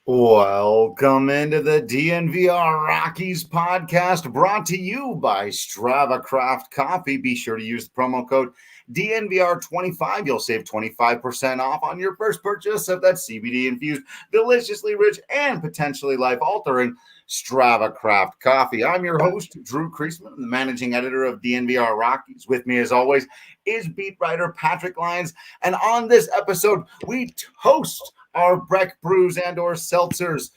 Welcome into the DNVR Rockies podcast, brought to you by Strava Craft Coffee. Be sure to use the promo code DNVR25. You'll save 25% off on your first purchase of that CBD-infused, deliciously rich, and potentially life-altering Strava Craft Coffee. I'm your host, Drew Creasman, the managing editor of DNVR Rockies. With me, as always, is beat writer Patrick Lyons. And on this episode, we toast our Breck brews and or seltzers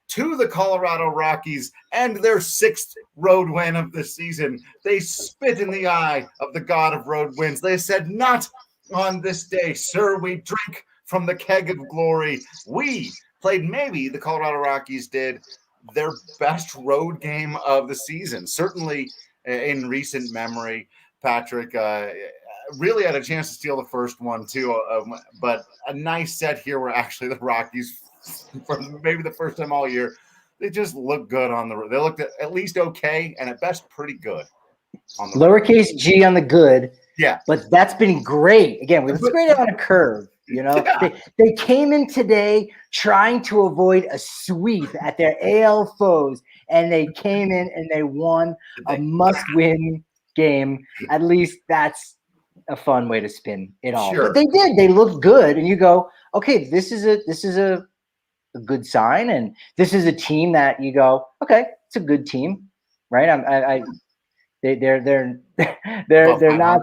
to the Colorado Rockies and their sixth road win of the season. They spit in the eye of the god of road wins. They said, "Not on this day, sir. We drink from the keg of glory." We played, maybe the Colorado Rockies did, their best road game of the season, certainly in recent memory. Patrick really had a chance to steal the first one too, but a nice set here where actually the Rockies, for maybe the first time all year, they just look good on the road. They looked at least okay, and at best pretty good on the lowercase road. G on the good. Yeah, but that's been great. Again, it's great on a curve. You know, yeah. They came in today trying to avoid a sweep at their AL foes, and they came in and they won a must-win game. At least that's a fun way to spin it all. Sure. But they did. They looked good, and you go, okay, this is a good sign, and this is a team that you go, okay, it's a good team, right? They're not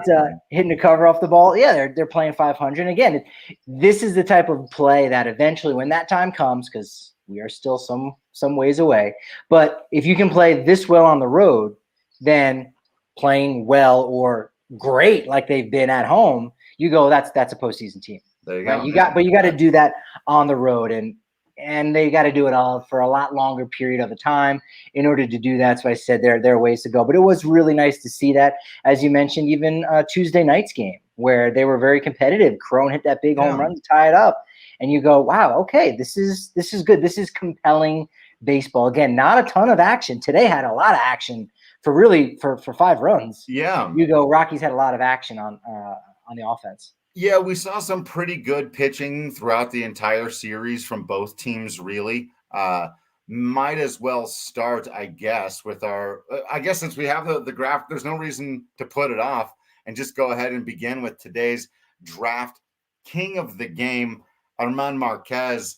hitting the cover off the ball. Yeah, they're playing 500. And again, this is the type of play that eventually, when that time comes, because we are still some ways away, but if you can play this well on the road, then playing well or great like they've been at home, you go, that's a postseason team. There you go. But you got to do that on the road, and they got to do it all for a lot longer period of a time in order to do that. So I said there are ways to go, but it was really nice to see that, as you mentioned, even Tuesday night's game where they were very competitive. Crone hit that big home run to tie it up, and you go, wow, okay, this is good. This is compelling baseball. Again, not a ton of action. Today had a lot of action for 5 runs. Yeah. You go, Rockies had a lot of action on the offense. Yeah, we saw some pretty good pitching throughout the entire series from both teams, really. Might as well start, I guess, with since we have the graph, there's no reason to put it off, and just go ahead and begin with today's draft king of the game, Germán Márquez,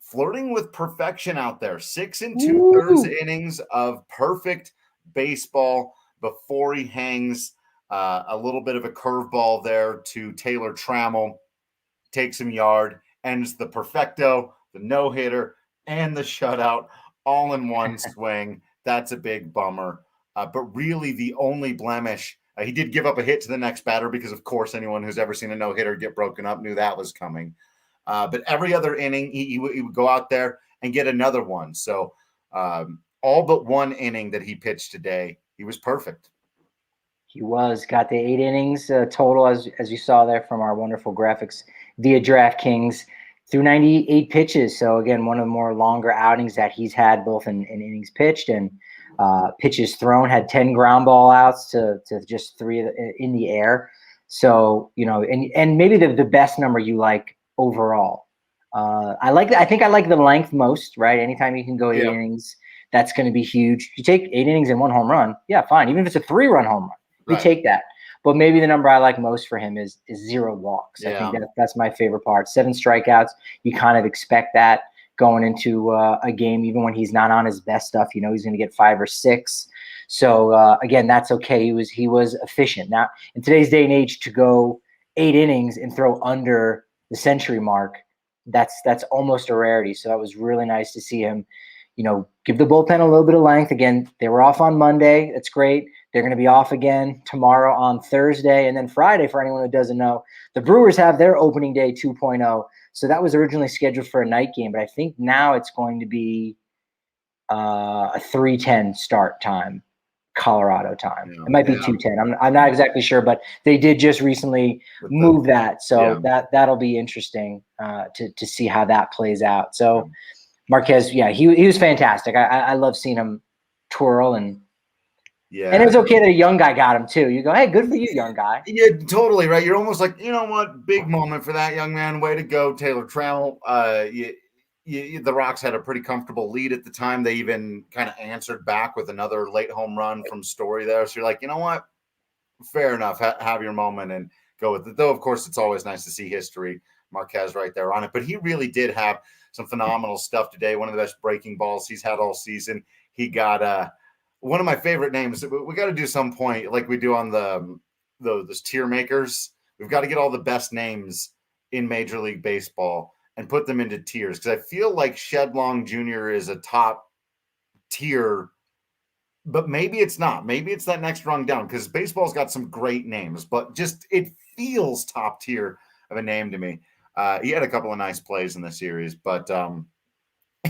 flirting with perfection out there. 6 2/3 innings of perfect baseball before he hangs a little bit of a curveball there to Taylor Trammell, takes him yard, ends the perfecto, the no-hitter, and the shutout all in one swing. That's a big bummer. But really the only blemish, he did give up a hit to the next batter because, of course, anyone who's ever seen a no-hitter get broken up knew that was coming. But every other inning, he would go out there and get another one. So all but one inning that he pitched today, he was perfect. He got the 8 innings total, as you saw there from our wonderful graphics via DraftKings, through 98 pitches. So, again, one of the more longer outings that he's had, both in innings pitched and pitches thrown. Had 10 ground ball outs to just 3 in the air. So, you know, and maybe the best number you like overall. I think I like the length most, right? Anytime you can go 8 innings, that's going to be huge. You take 8 innings and 1 home run, yeah, fine. Even if it's a 3-run home run, you take that. But maybe the number I like most for him is 0 walks. I think that's my favorite part. 7 strikeouts. You kind of expect that going into a game, even when he's not on his best stuff. You know he's going to get 5 or 6. So again, that's okay. He was efficient. Now in today's day and age, to go 8 innings and throw under the century mark, that's almost a rarity. So that was really nice to see him, you know, give the bullpen a little bit of length. Again, they were off on Monday. That's great. They're going to be off again tomorrow on Thursday. And then Friday, for anyone who doesn't know, the Brewers have their opening day 2.0. So that was originally scheduled for a night game. But I think now it's going to be a 3:10 start time, Colorado time. It might be 2:10. I'm not exactly sure, but they did just recently move that. So that'll be interesting to see how that plays out. So Márquez, he was fantastic. I love seeing him twirl, and it was okay that a young guy got him too. You go, hey, good for you, young guy. Yeah, totally right. You're almost like, you know what, big moment for that young man. Way to go, Taylor Trammell. the Rocks had a pretty comfortable lead at the time. They even kind of answered back with another late home run from Story there. So you're like, you know what? Fair enough. Have your moment and go with it. Though, of course, it's always nice to see history. Marquez right there on it. But he really did have some phenomenal stuff today. One of the best breaking balls he's had all season. He got one of my favorite names. We got to do some point like we do on those tier makers. We've got to get all the best names in Major League Baseball and put them into tiers, because I feel like Shedlong Jr. is a top tier, but maybe it's not. Maybe it's that next rung down, because baseball's got some great names, but just it feels top tier of a name to me. He had a couple of nice plays in the series, but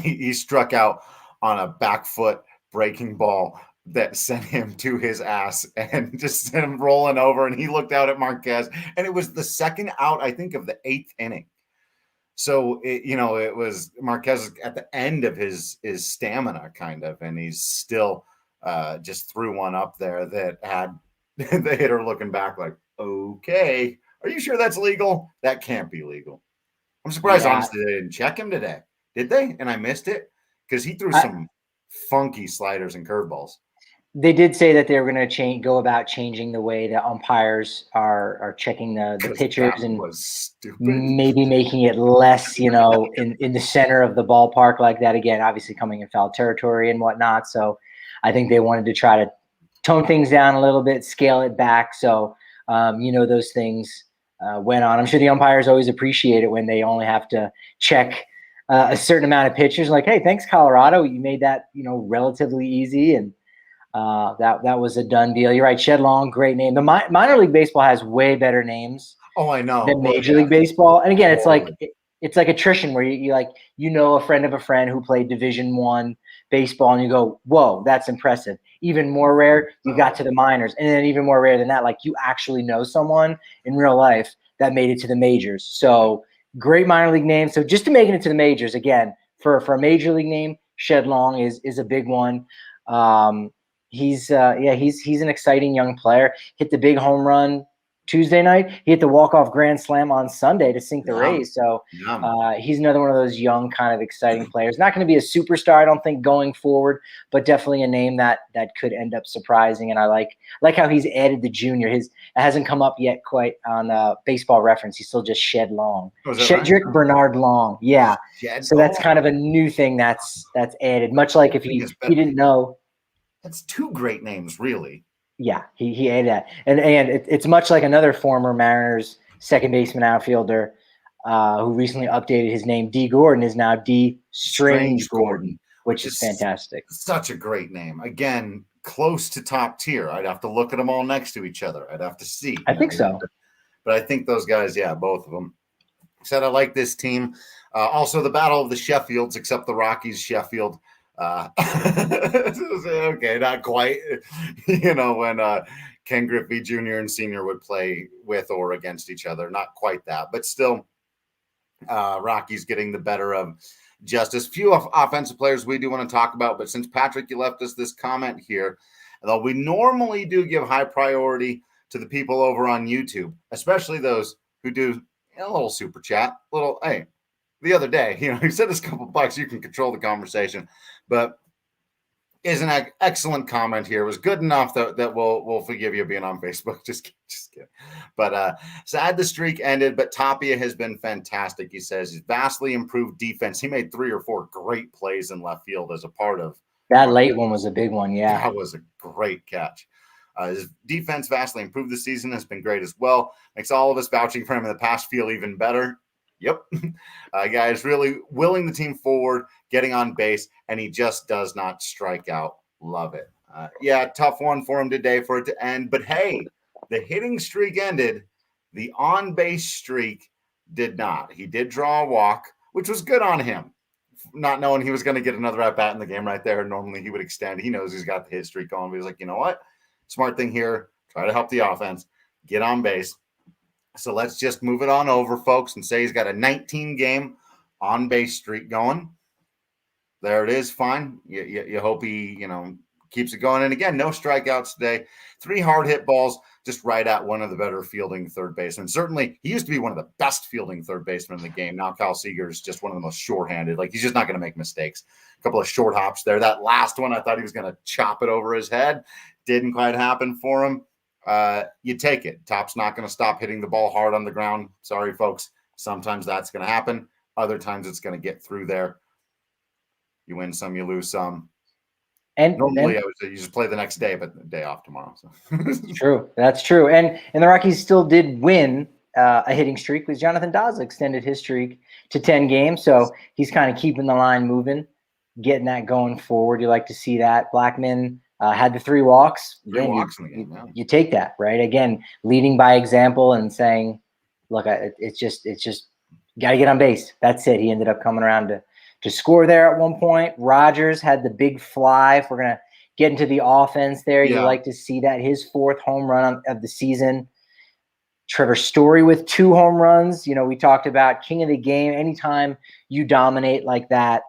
he struck out on a back foot breaking ball that sent him to his ass and just sent him rolling over. And he looked out at Marquez, and it was the second out, I think, of the 8th inning. So, it was Marquez at the end of his stamina kind of, and he's still just threw one up there that had the hitter looking back like, okay, are you sure that's legal? That can't be legal. I'm surprised, honestly, they didn't check him today. Did they? And I missed it? Because he threw some funky sliders and curveballs. They did say that they were going to go about changing the way the umpires are checking the pitchers, and maybe making it less, in the center of the ballpark like that. Again, obviously coming in foul territory and whatnot. So I think they wanted to try to tone things down a little bit, scale it back. So, those things went on. I'm sure the umpires always appreciate it when they only have to check a certain amount of pitchers. Like, hey, thanks, Colorado. You made that, relatively easy. And that was a done deal. You're right. Shedlong, great name. The minor league baseball has way better names. Oh, I know. Than Major League Baseball. And again, it's like attrition, where you a friend of a friend who played Division I baseball, and you go, whoa, that's impressive. Even more rare, you got to the minors, and then even more rare than that, like you actually know someone in real life that made it to the majors. So great minor league name. So just to making it to the majors, again, for a major league name, Shedlong is a big one. He's an exciting young player. Hit the big home run Tuesday night. He hit the walk-off grand slam on Sunday to sink the Rays. So he's another one of those young, kind of exciting players. Not going to be a superstar, I don't think, going forward, but definitely a name that could end up surprising. And I like how he's added the junior. It hasn't come up yet quite on Baseball Reference. He's still just Shedlong. Shedrick right? Bernard Long. Yeah. So that's kind of a new thing that's added. Much like if you didn't know. That's two great names, really. Yeah, he added that. And it's much like another former Mariners second baseman outfielder who recently updated his name. D. Gordon is now D. Strange Gordon, which is fantastic. Such a great name. Again, close to top tier. I'd have to look at them all next to each other. I'd have to see. I think so. But I think those guys, both of them. Said I like this team. Also, the Battle of the Sheffields, except the Rockies, Sheffield. Okay, not quite. When Ken Griffey Jr. and Sr. would play with or against each other, not quite that, but still, Rockies getting the better of Justice. Few offensive players we do want to talk about, but since Patrick, you left us this comment here, although we normally do give high priority to the people over on YouTube, especially those who do a little super chat, the other day, he said this couple bucks, you can control the conversation, but is an excellent comment here. It was good enough that we'll forgive you being on Facebook. Just kidding. But sad the streak ended, but Tapia has been fantastic. He says he's vastly improved defense. He made 3 or 4 great plays in left field as a part of that late one. Was a big one. Yeah, that was a great catch. His defense vastly improved this season. Has been great as well. Makes all of us vouching for him in the past feel even better. Yep. Guys, really willing the team forward, getting on base, and he just does not strike out. Love it. Tough one for him today for it to end. But, hey, the hitting streak ended. The on-base streak did not. He did draw a walk, which was good on him, not knowing he was going to get another at-bat in the game right there. Normally he would extend. He knows he's got the hit streak on. But he's like, you know what? Smart thing here. Try to help the offense. Get on base. So let's just move it on over, folks, and say he's got a 19-game on-base streak going. There it is. Fine. You hope he, keeps it going. And again, no strikeouts today. 3 hard hit balls, just right at one of the better fielding third basemen. Certainly, he used to be one of the best fielding third basemen in the game. Now Kyle Seager is just one of the most shorthanded. Like, he's just not going to make mistakes. A couple of short hops there. That last one, I thought he was going to chop it over his head. Didn't quite happen for him. You take it. Top's not going to stop hitting the ball hard on the ground. Sorry, folks. Sometimes that's going to happen. Other times it's going to get through there. You win some, you lose some. And normally I would say you just play the next day, but the day off tomorrow. So. True. That's true. And the Rockies still did win a hitting streak because Jonathan Daza extended his streak to 10 games. So he's kind of keeping the line moving, getting that going forward. You like to see that. Blackman had the 3 walks. Again, walks in the game, you take that, right? Again, leading by example and saying, look, it's just got to get on base. That's it. He ended up coming around to score there at one point. Rogers had the big fly. If we're going to get into the offense there, you like to see that. His 4th home run of the season. Trevor Story with 2 home runs. You know, we talked about king of the game. Anytime you dominate like that,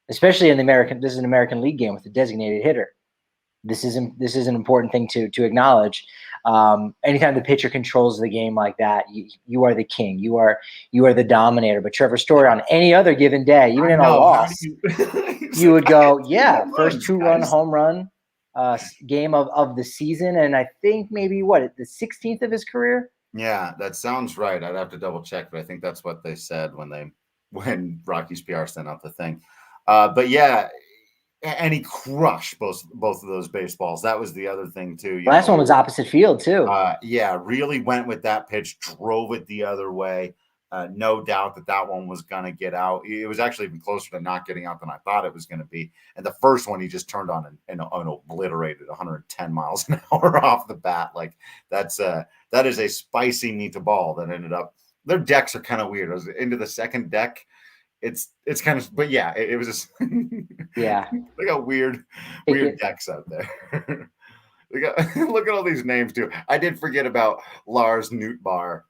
especially in this is an American League game with a designated hitter. This is an important thing to acknowledge. Anytime the pitcher controls the game like that, you are the king. You are the dominator. But Trevor Story on any other given day, even in a loss, you would go, first 2-run home run game of the season, and I think maybe the 16th of his career. Yeah, that sounds right. I'd have to double check, but I think that's what they said when Rockies PR sent out the thing. But yeah. And he crushed both of those baseballs. That was the other thing, too. Last one was opposite field, too. Really went with that pitch, drove it the other way. No doubt that one was going to get out. It was actually even closer to not getting out than I thought it was going to be. And the first one, he just turned on and obliterated 110 miles an hour off the bat. Like, that is a spicy meat ball that ended up. Their decks are kind of weird. It was into the second deck. It's kind of, but yeah, it was just Look how weird decks out there. Look at all these names too. I did forget about Lars Nootbaar.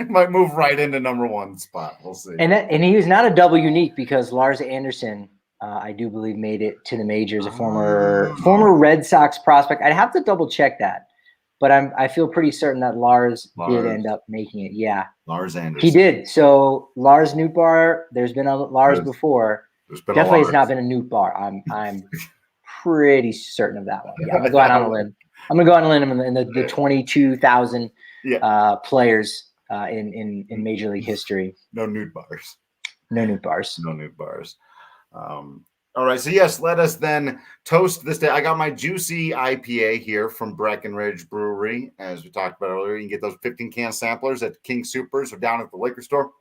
Might move right into number 1 spot. We'll see. And he was not a double unique because Lars Anderson, I do believe, made it to the majors. A former Red Sox prospect. I'd have to double check that. But I feel pretty certain that Lars did end up making it. Yeah. Lars Anderson. He did. So Lars Nootbaar, there's been a Lars before. Definitely has not been a Nootbaar. I'm pretty certain of that one. Yeah, I'm going to go out on a limb. I'm going to go on a limb in the 22,000 players in Major League history. No Nootbaars. No Nootbaars. No Nootbaars. All right, so yes, let us then toast this day. I got my juicy IPA here from Breckenridge Brewery. As we talked about earlier, you can get those 15-can samplers at King Soopers or down at the liquor store.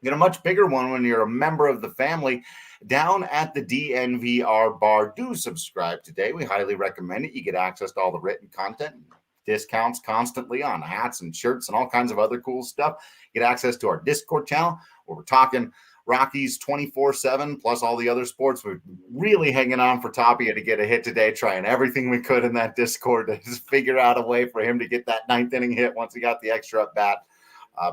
Get a much bigger one when you're a member of the family down at the DNVR bar. Do subscribe today. We highly recommend it. You get access to all the written content, discounts constantly on hats and shirts and all kinds of other cool stuff. Get access to our Discord channel where we're talking Rockies 24/7 plus all the other sports. We're really hanging on for Tapia to get a hit today, trying everything we could in that Discord to just figure out a way for him to get that 9th inning hit once he got the extra at bat.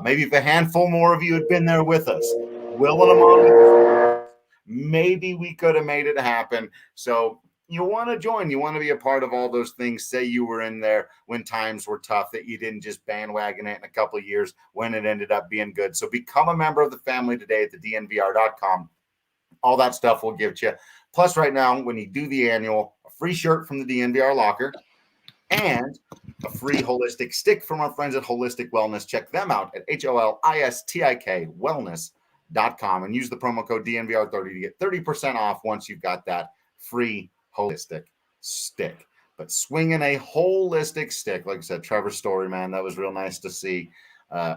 Maybe if a handful more of you had been there with us, willing them on, maybe we could have made it happen. So you want to join. You want to be a part of all those things. Say you were in there when times were tough, that you didn't just bandwagon it in a couple of years when it ended up being good. So become a member of the family today at the DNVR.com. All that stuff we'll give to you. Plus, right now, when you do the annual, a free shirt from the DNVR Locker and a free holistic stick from our friends at Holistic Wellness. Check them out at HOLISTIK wellness.com and use the promo code DNVR30 to get 30% off once you've got that free holistic stick. But swinging a holistic stick, like I said, Trevor Story, man, that was real nice to see.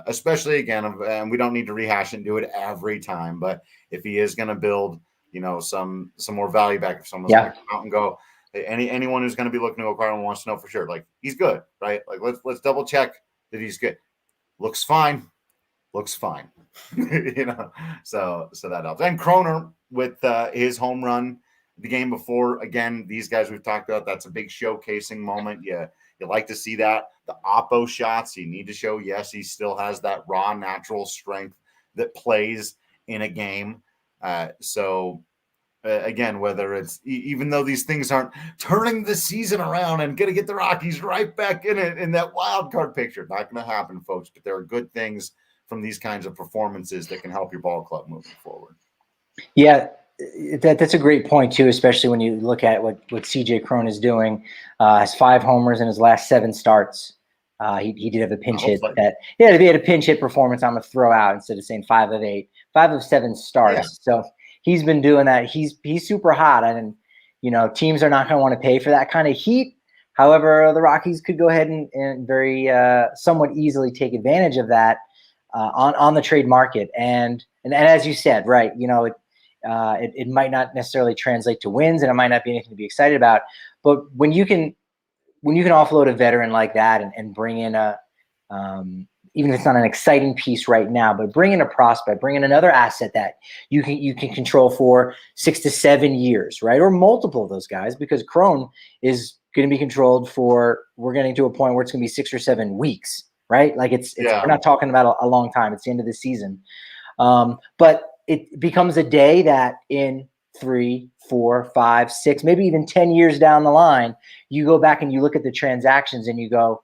Especially again, and we don't need to rehash and do it every time, but if he is going to build, some more value back, if someone's going to come out and go, hey, anyone who's going to be looking to acquire him wants to know for sure, like, he's good, right? Like, let's double check that he's good. Looks fine. So that helps. And Kroner with his home run the game before. Again, these guys we've talked about, that's a big showcasing moment. You like to see that. The oppo shots, you need to show, yes, he still has that raw natural strength that plays in a game. So again, whether it's even though these things aren't turning the season around and going to get the Rockies right back in it in that wild card picture. Not going to happen, folks, but there are good things from these kinds of performances that can help your ball club moving forward. Yeah, that's a great point too, especially when you look at what CJ Cron is doing. Has 5 homers in his last 7 starts. He did have a pinch hit if he had a pinch hit performance, I'm gonna throw out instead of saying 5 of 8, 5 of 7 starts. Yeah. So he's been doing that. He's super hot, and teams are not gonna want to pay for that kind of heat. However, the Rockies could go ahead and very somewhat easily take advantage of that on the trade market. And as you said, right, it might not necessarily translate to wins, and it might not be anything to be excited about. But when you can offload a veteran like that and bring in even if it's not an exciting piece right now, but bring in a prospect, bring in another asset that you can control for 6 to 7 years, right? Or multiple of those guys, because Cron is going to be controlled for, we're getting to a point where it's going to be 6 or 7 weeks, right? Like we're not talking about a long time. It's the end of the season. But it becomes a day that in 3, 4, 5, 6, maybe even 10 years down the line, you go back and you look at the transactions and you go,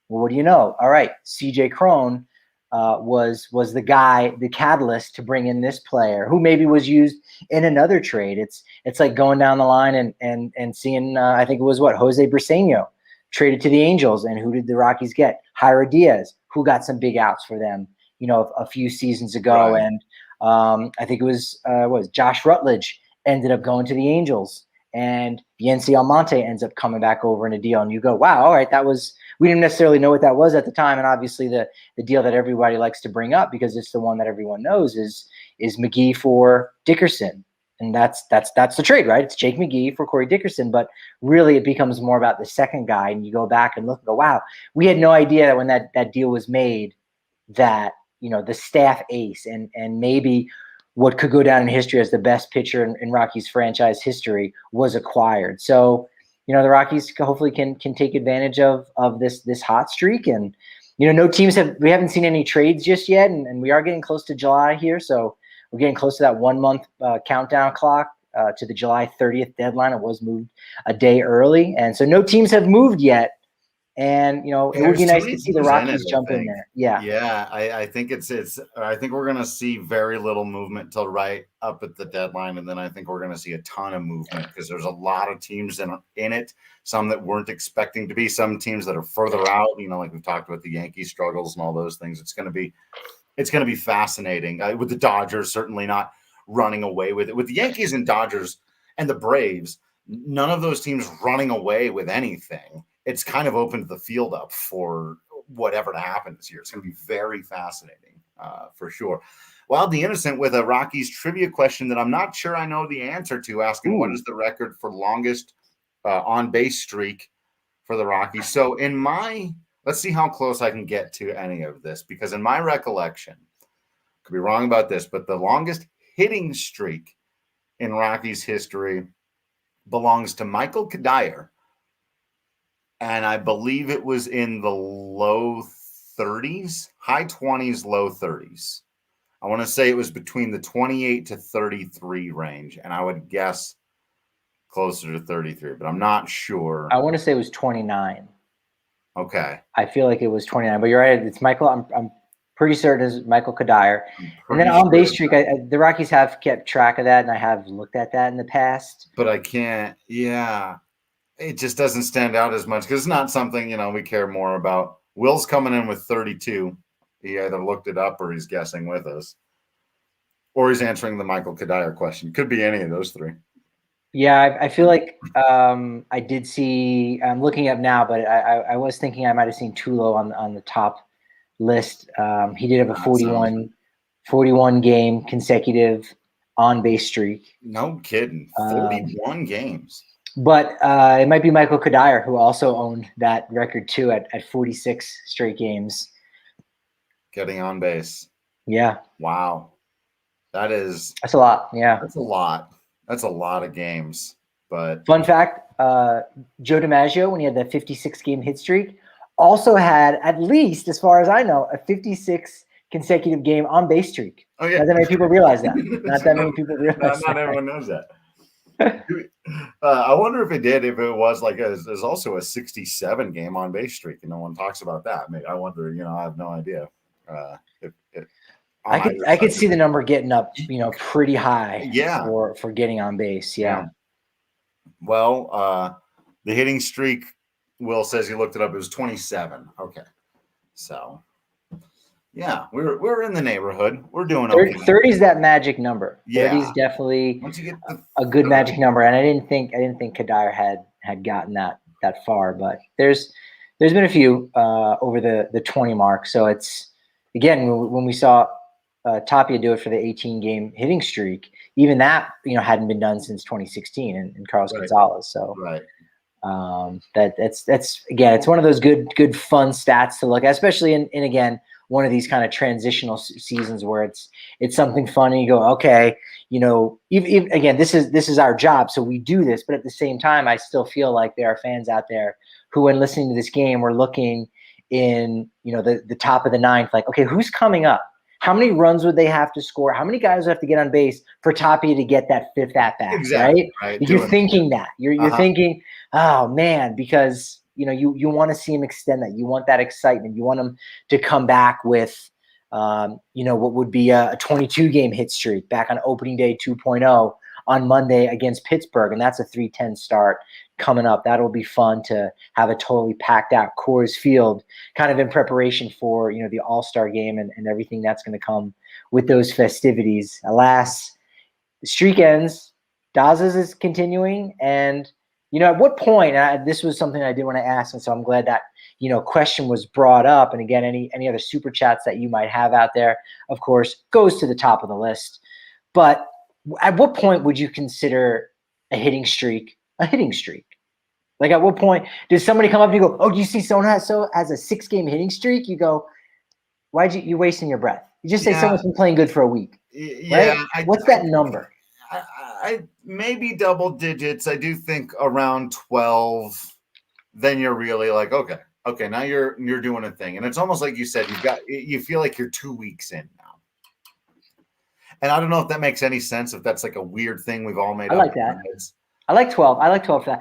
well, what do you know? All right, CJ Cron was the guy, the catalyst to bring in this player who maybe was used in another trade. It's like going down the line and seeing, I think it was Jose Briseño traded to the Angels, and who did the Rockies get? Jairo Diaz, who got some big outs for them, a few seasons ago. Right. And I think it was Josh Rutledge ended up going to the Angels, and Yency Almonte ends up coming back over in a deal. And you go, wow, all right, we didn't necessarily know what that was at the time. And obviously the deal that everybody likes to bring up, because it's the one that everyone knows, is McGee for Dickerson. And that's the trade, right? It's Jake McGee for Corey Dickerson. But really it becomes more about the second guy. And you go back and look and go, wow, we had no idea that when that deal was made that, the staff ace and maybe what could go down in history as the best pitcher in Rockies franchise history was acquired. So, the Rockies hopefully can take advantage of this hot streak. And, no teams we haven't seen any trades just yet. And we are getting close to July here. So we're getting close to that 1 month countdown clock to the July 30th deadline. It was moved a day early. And so no teams have moved yet. And, it would be nice to see the Rockies jump in there. Yeah. Yeah. I think I think we're going to see very little movement till right up at the deadline. And then I think we're going to see a ton of movement because there's a lot of teams in it, some that weren't expecting to be, some teams that are further out, like we've talked about the Yankees struggles and all those things. It's going to be fascinating with the Dodgers certainly not running away with it. With the Yankees and Dodgers and the Braves, none of those teams running away with anything. It's kind of opened the field up for whatever to happen this year. It's going to be very fascinating for sure. Wild the Innocent with a Rockies trivia question that I'm not sure I know the answer to, asking what is the record for longest on-base streak for the Rockies. So let's see how close I can get to any of this, because in my recollection, could be wrong about this, but the longest hitting streak in Rockies history belongs to Michael Kadire. And I believe it was in the low 30s, high 20s, low 30s. I want to say it was between the 28 to 33 range. And I would guess closer to 33, but I'm not sure. I want to say it was 29. Okay. I feel like it was 29, but you're right. It's Michael. I'm pretty certain it's Michael Kadire. And then on base streak, the Rockies have kept track of that, and I have looked at that in the past. But I can't. Yeah. It just doesn't stand out as much because it's not something, we care more about. Will's coming in with 32. He either looked it up or he's guessing with us. Or he's answering the Michael Kadire question. Could be any of those three. Yeah, I feel like I did see – I'm looking up now, but I was thinking I might have seen Tulo on the top list. He did have a 41 game consecutive on-base streak. No kidding. 41 games. But it might be Michael Kadire, who also owned that record too at 46 straight games. Getting on base. Yeah. Wow. That's a lot. Yeah. That's a lot. That's a lot of games. But fun fact, Joe DiMaggio, when he had that 56 game hit streak, also had, at least as far as I know, a 56 consecutive game on base streak. Oh yeah. Not that many people realize that. Not that many people realize not everyone knows that. I wonder if if it was like there's also a 67 game on base streak, and no one talks about that. I wonder, I have no idea. I could see the number getting up, pretty high. Yeah. For getting on base. Yeah. Well, the hitting streak, Will says he looked it up. It was 27. Okay. So, yeah, we're in the neighborhood. We're doing okay. 30 is that magic number. Yeah. 30 is definitely once you get a good magic number. And I didn't think Kadire had gotten that far, but there's been a few over the 20 mark. So it's, again, when we saw Tapia do it for the 18 game hitting streak, even that, hadn't been done since 2016 and Carlos Gonzalez. So that's again, it's one of those good fun stats to look at, especially in again, one of these kind of transitional seasons where it's something funny. You go, okay, even again, this is our job, so we do this. But at the same time, I still feel like there are fans out there who, when listening to this game, were looking in, the top of the ninth, like, okay, who's coming up? How many runs would they have to score? How many guys would have to get on base for Tapia to get that fifth at bat? Exactly, right? You're thinking that. You're thinking, oh man, because you want to see him extend that. You want that excitement. You want him to come back with, what would be a 22 game hit streak back on opening day 2.0 on Monday against Pittsburgh. And that's a 3-10 start coming up. That'll be fun to have a totally packed out Coors Field kind of in preparation for, the All-Star game and everything that's going to come with those festivities. Alas, the streak ends. Daz's is continuing. And, at what point, this was something I did want to ask, and so I'm glad that, question was brought up. And again, any other super chats that you might have out there, of course, goes to the top of the list. But at what point would you consider a hitting streak a hitting streak? Like, at what point does somebody come up and you go, oh, do you see someone has a 6-game hitting streak? You go, why'd you wasting your breath? You just say someone's been playing good for a week. Yeah. Right? What's that number? I maybe double digits. I do think around 12. Then you're really like, okay, now you're doing a thing, and it's almost like you said, you feel like you're 2 weeks in now. And I don't know if that makes any sense. If that's like a weird thing we've all made. I like that. I like 12. I like 12 for that.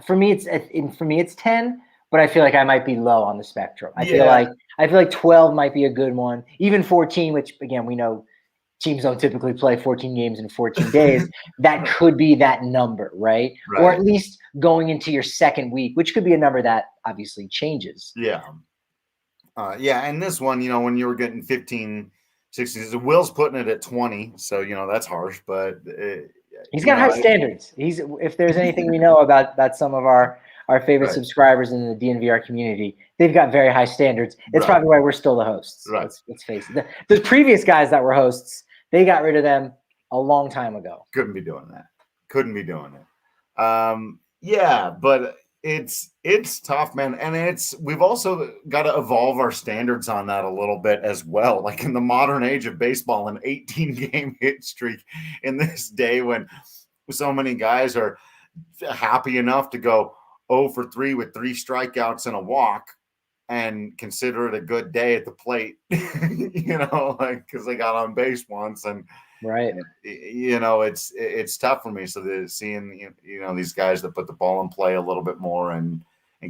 For me, it's 10, but I feel like I might be low on the spectrum. I feel like 12 might be a good one. Even 14, which again we know teams don't typically play 14 games in 14 days. That could be that number, right? Or at least going into your second week, which could be a number that obviously changes. Yeah. And this one, when you were getting 15, 16, Will's putting it at 20, so that's harsh, but he's got high standards. If there's anything we know about some of our favorite subscribers in the DNVR community, they've got very high standards. It's probably why we're still the hosts. Right. Let's face it. The previous guys that were hosts, they got rid of them a long time ago. Couldn't be doing that. But it's tough, man. And we've also got to evolve our standards on that a little bit as well. Like in the modern age of baseball, an 18-game hit streak in this day when so many guys are happy enough to go 0 for 3 with 3 strikeouts and a walk and consider it a good day at the plate, because they got on base once. And it's tough for me. So seeing these guys that put the ball in play a little bit more and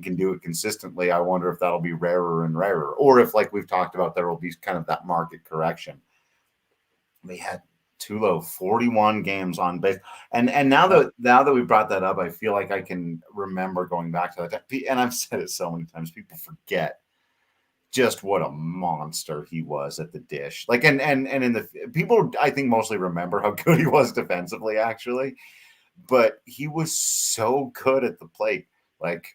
can do it consistently, I wonder if that'll be rarer and rarer, or if, like we've talked about, there will be kind of that market correction. They had Tulo 41 games on base, and now that we brought that up, I feel like I can remember going back to that. And I've said it so many times, people forget just what a monster he was at the dish. Like, and in the people, I think, mostly remember how good he was defensively, actually, but he was so good at the plate, like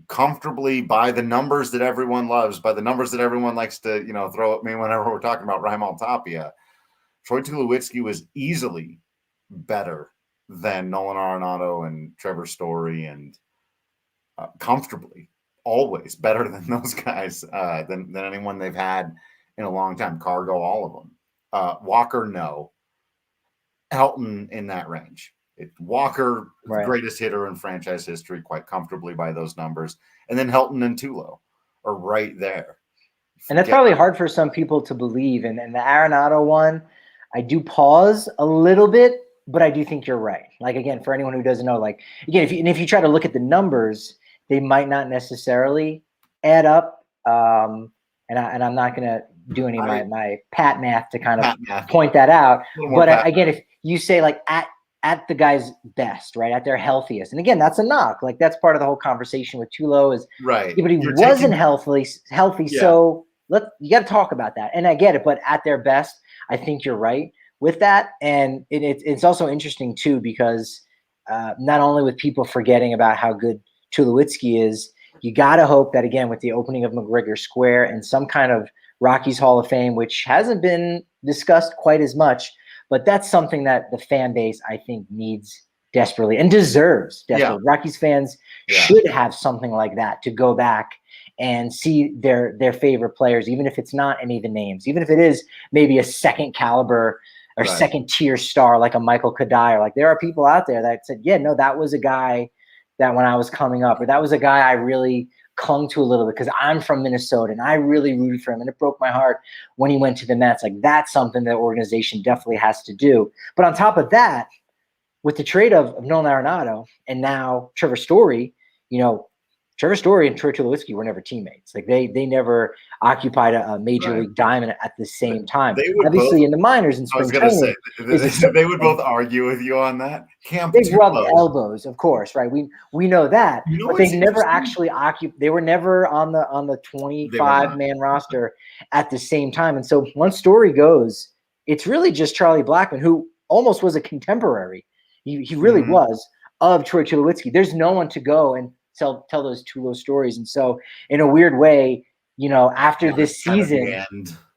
comfortably, by the numbers that everyone loves, by the numbers that everyone likes to throw at me whenever we're talking about Raimel Tapia. Troy Tulowitzki was easily better than Nolan Arenado and Trevor Story, and comfortably always better than those guys, than anyone they've had in a long time. Cargo, all of them. Walker, no. Helton in that range. Walker, the greatest hitter in franchise history, quite comfortably by those numbers. And then Helton and Tulo are right there. And that's probably hard for some people to believe. And the Arenado one, I do pause a little bit but I do think you're right. Like, again, for anyone who doesn't know, like, again, if you try to look at the numbers, they might not necessarily add up. And I'm not going to do any of my pat math to kind of point that out. But again, if you say like at the guy's best, right, at their healthiest, and again, that's a knock. Like, that's part of the whole conversation with Tulo is right. Yeah, but he wasn't healthy. Yeah. So you got to talk about that. And I get it, but at their best, I think you're right with that. And it's also interesting too, because not only with people forgetting about how good Tulowitzki is, you got to hope that, again, with the opening of McGregor Square and some kind of Rockies Hall of Fame, which hasn't been discussed quite as much, but that's something that the fan base, I think, needs desperately and deserves desperately. Yeah. Rockies fans should have something like that to go back and see their favorite players, even if it's not any of the names, even if it is maybe a second caliber or second tier star like a Michael Kadai. Like, there are people out there that said, yeah, no, that was a guy that when I was coming up, or that was a guy I really clung to a little bit because I'm from Minnesota and I really rooted for him, and it broke my heart when he went to the Mets. Like, that's something the organization definitely has to do. But on top of that, with the trade of Nolan Arenado and now Trevor Story, Trevor Story and Troy Tulowitzki were never teammates. Like, they never occupied a major league diamond at the same time. Obviously, in the minors and spring training, they would both argue with you on that. They've rubbed elbows, of course, right? We know that, but they never actually occupied. They were never on the 25-man roster at the same time. And so once Story goes, it's really just Charlie Blackmon, who almost was a contemporary. He really was of Troy Tulowitzki. There's no one to go and tell those Tulo stories. And so in a weird way, after this season,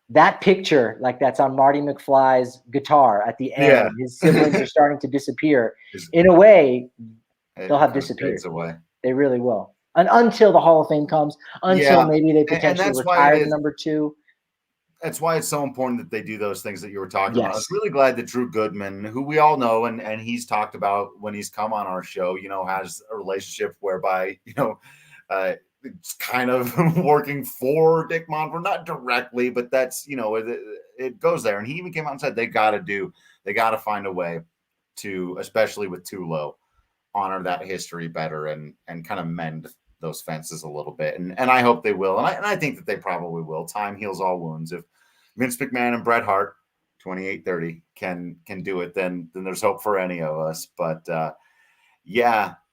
that picture, like, that's on Marty McFly's guitar at the end, his siblings are starting to disappear. In a way, they'll have disappeared. They really will. And until the Hall of Fame comes, until maybe they potentially retire the number 2. That's why it's so important that they do those things that you were talking about. I was really glad that Drew Goodman, who we all know, and he's talked about when he's come on our show, has a relationship whereby, it's kind of working for Dick Monfort, not directly, but that's, it goes there. And he even came out and said they got to find a way to, especially with Tulo, honor that history better and kind of mend those fences a little bit. And I hope they will. And I think that they probably will. Time heals all wounds. If Vince McMahon and Bret Hart, 28-30, can do it, then there's hope for any of us. But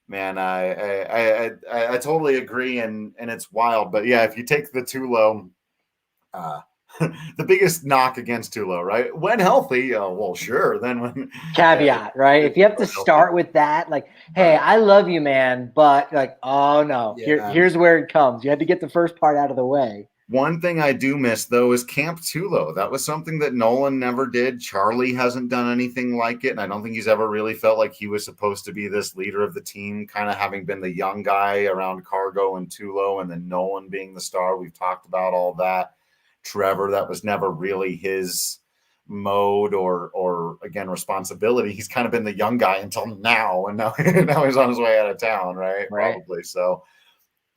man, I totally agree. And it's wild. But yeah, if you take the Tulo, the biggest knock against Tulo, right? When healthy, well, sure. Then when caveat, right? If you have to start with that, like, hey, I love you, man, but like, oh no, here's where it comes. You had to get the first part out of the way. One thing I do miss, though, is Camp Tulo. That was something that Nolan never did. Charlie hasn't done anything like it, and I don't think he's ever really felt like he was supposed to be this leader of the team, kind of having been the young guy around Cargo and Tulo, and then Nolan being the star. We've talked about all that. Trevor, that was never really his mode or again, responsibility. He's kind of been the young guy until now, and now he's on his way out of town, right? Probably. So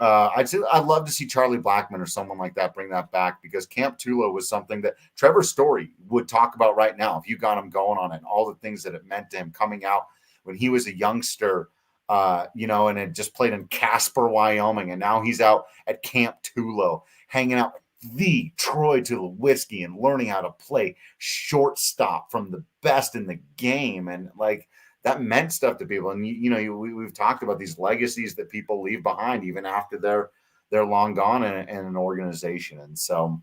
I'd love to see Charlie Blackmon or someone like that bring that back, because Camp Tulo was something that Trevor Story would talk about right now if you got him going on it, and all the things that it meant to him coming out when he was a youngster, and had just played in Casper, Wyoming, and now he's out at Camp Tulo hanging out with the Troy Tulowitzki and learning how to play shortstop from the best in the game. And like, that meant stuff to people. And we've talked about these legacies that people leave behind even after they're long gone in an organization. And so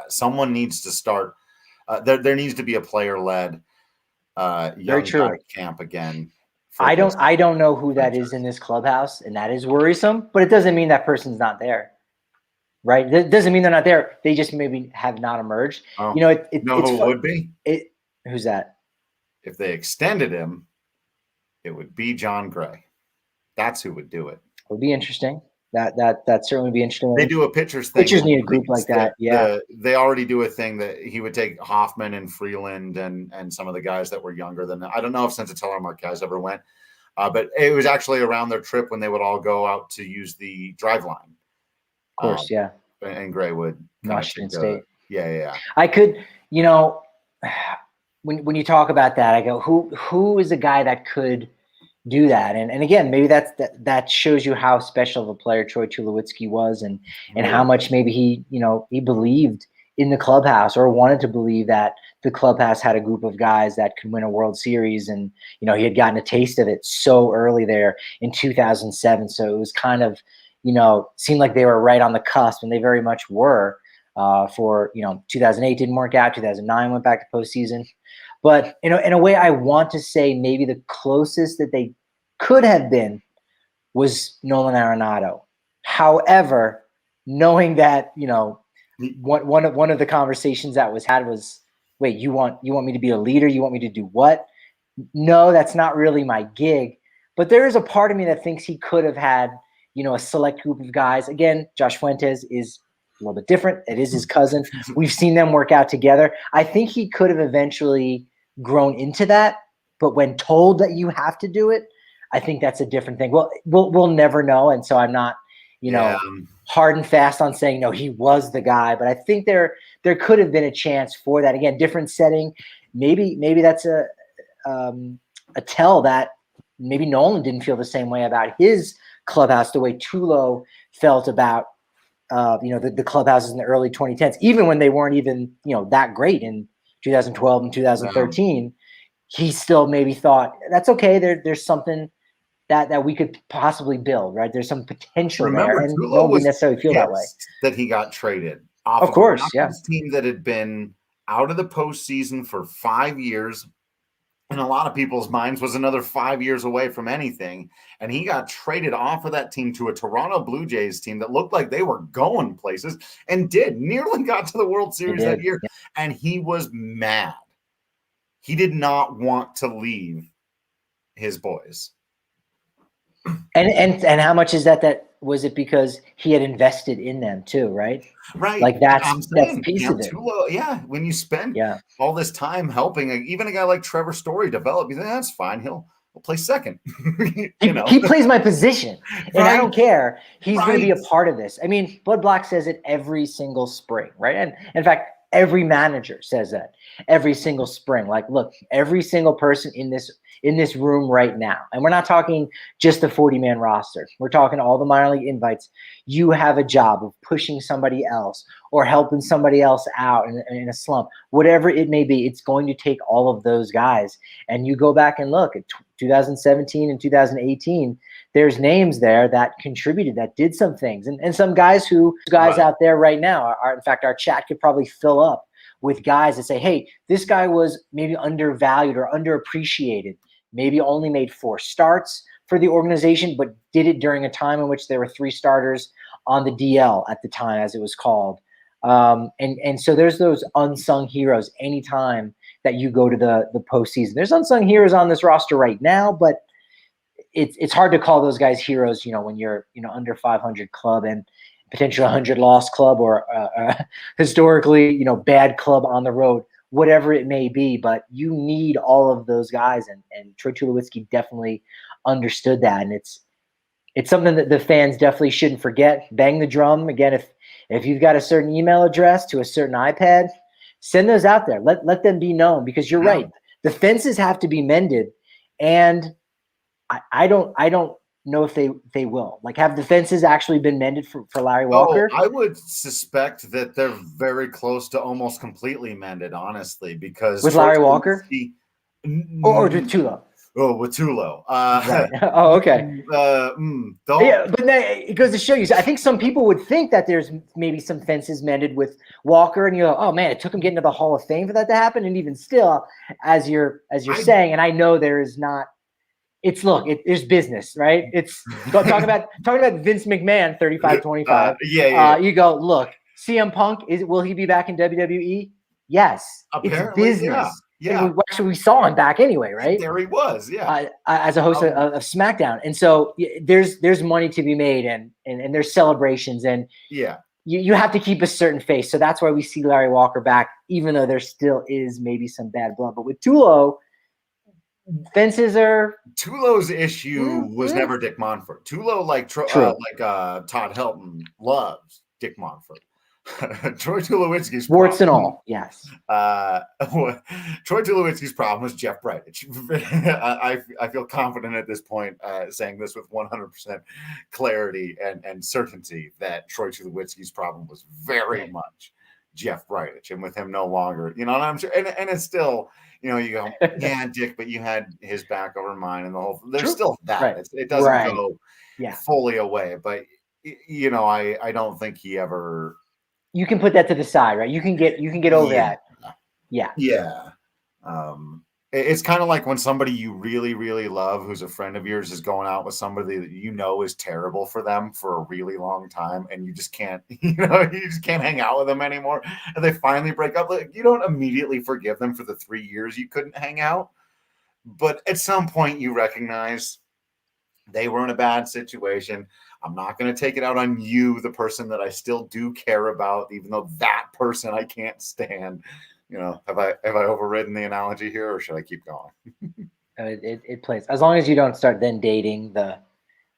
someone needs to start. There needs to be a player-led young guy camp again. I don't know who that is in this clubhouse, and that is worrisome. But it doesn't mean that person's not there. Right. That doesn't mean they're not there. They just maybe have not emerged. Oh, who it would be? Who's that? If they extended him, it would be John Gray. That's who would do it. It would be interesting. That certainly would be interesting. They do a pitchers thing. Pitchers need a group like that. Yeah. They already do a thing that he would take Hoffman and Freeland and some of the guys that were younger than that. I don't know if Sensatella Marquez ever went, but it was actually around their trip when they would all go out to use the drive line. Of course, yeah. And Gray would Washington State. Yeah. I could, when you talk about that, I go, who is a guy that could do that? And again, maybe that shows you how special of a player Troy Tulowitzki was, and how much maybe he believed in the clubhouse, or wanted to believe that the clubhouse had a group of guys that could win a World Series. And he had gotten a taste of it so early there in 2007. So it was kind of, seemed like they were right on the cusp, and they very much were. For 2008 didn't work out. 2009 went back to postseason. But in a way, I want to say maybe the closest that they could have been was Nolan Arenado. However, knowing that one of the conversations that was had was, wait, you want me to be a leader? You want me to do what? No, that's not really my gig. But there is a part of me that thinks he could have had a select group of guys. Again, Josh Fuentes is a little bit different. It is his cousin. We've seen them work out together. I think he could have eventually grown into that, but when told that you have to do it, I think that's a different thing. Well, we'll never know, and so I'm not, hard and fast on saying no, he was the guy. But I think there could have been a chance for that. Again, different setting. Maybe that's a tell that maybe Nolan didn't feel the same way about his clubhouse the way Tulo felt about the clubhouses in the early 2010s, even when they weren't even that great in 2012 and 2013. He still maybe thought that's okay. There's something that we could possibly build, right? There's some potential there, and nobody necessarily feel that way. That he got traded off of course, a team that had been out of the postseason for 5 years. In a lot of people's minds was another 5 years away from anything. And he got traded off of that team to a Toronto Blue Jays team that looked like they were going places, and nearly got to the World Series that year. Yeah. And he was mad. He did not want to leave his boys. And how much is that was it because he had invested in them too, right? Right. Like that's a piece of it. When you spend all this time helping even a guy like Trevor Story develop, you think that's fine. He'll play second. He plays my position, and I don't care. He's going to be a part of this. I mean, Bud Black says it every single spring, right? And in fact, every manager says that every single spring. Like, look, every single person in this room right now, and we're not talking just the 40-man roster. We're talking all the minor league invites. You have a job of pushing somebody else or helping somebody else out in a slump, whatever it may be. It's going to take all of those guys. And you go back and look at 2017 and 2018. There's names there that contributed, that did some things, and some guys out there right now are, in fact, our chat could probably fill up with guys that say, hey, this guy was maybe undervalued or underappreciated, maybe only made 4 starts for the organization, but did it during a time in which there were 3 starters on the DL at the time, as it was called. And so there's those unsung heroes anytime that you go to the postseason. There's unsung heroes on this roster right now, but it's hard to call those guys heroes, when you're, under 500 club and potentially 100 loss club, or historically, bad club on the road, whatever it may be. But you need all of those guys, and Troy Tulowitzki definitely understood that. And it's something that the fans definitely shouldn't forget. Bang the drum. Again, if you've got a certain email address to a certain iPad, send those out there. Let them be known, because you're right. The fences have to be mended, and I don't know if they will. Like, have the fences actually been mended for Larry Walker? I would suspect that they're very close to almost completely mended, honestly, because with Larry Walker or with Tulo. Oh, with Tulo. Right. Oh, okay. But it goes to show you. I think some people would think that there's maybe some fences mended with Walker, and you go, oh man, it took him getting to the Hall of Fame for that to happen. And even still, as you're saying, and I know there is not. There's business, right? It's talking about Vince McMahon, 35-25. You go, look, CM Punk, will he be back in WWE? Yes. Apparently, it's business. Yeah. Actually, we saw him back anyway, right? There he was, yeah. As a host of SmackDown. And so there's money to be made, and there's celebrations, and you have to keep a certain face. So that's why we see Larry Walker back, even though there still is maybe some bad blood. But with Tulo, fences are Tulo's issue was never Dick Monfort. Tulo, like Todd Helton, loves Dick Monfort. Troy Tulowitzki's warts and problem. all. Yes. Troy Tulowitzki's problem was Jeff Bridich. I feel confident at this point saying this with 100% clarity and certainty that Troy Tulowitzki's problem was very much Jeff Bridich, and with him no longer, you know, and I'm sure, and it's still, you know, you go, yeah, Dick, but you had his back over mine, and the whole, there's True. still that. Right. It doesn't Right. go Yeah. fully away, but you know, I don't think he ever. You can put that to the side, right? You can get over that. Yeah. Yeah. It's kind of like when somebody you really, really love, who's a friend of yours, is going out with somebody that you know is terrible for them for a really long time, and you just can't, you just can't hang out with them anymore. And they finally break up. Like, you don't immediately forgive them for the 3 years you couldn't hang out, but at some point you recognize they were in a bad situation. I'm not going to take it out on you, the person that I still do care about, even though that person I can't stand. You know, have I overridden the analogy here, or should I keep going? It plays, as long as you don't start then dating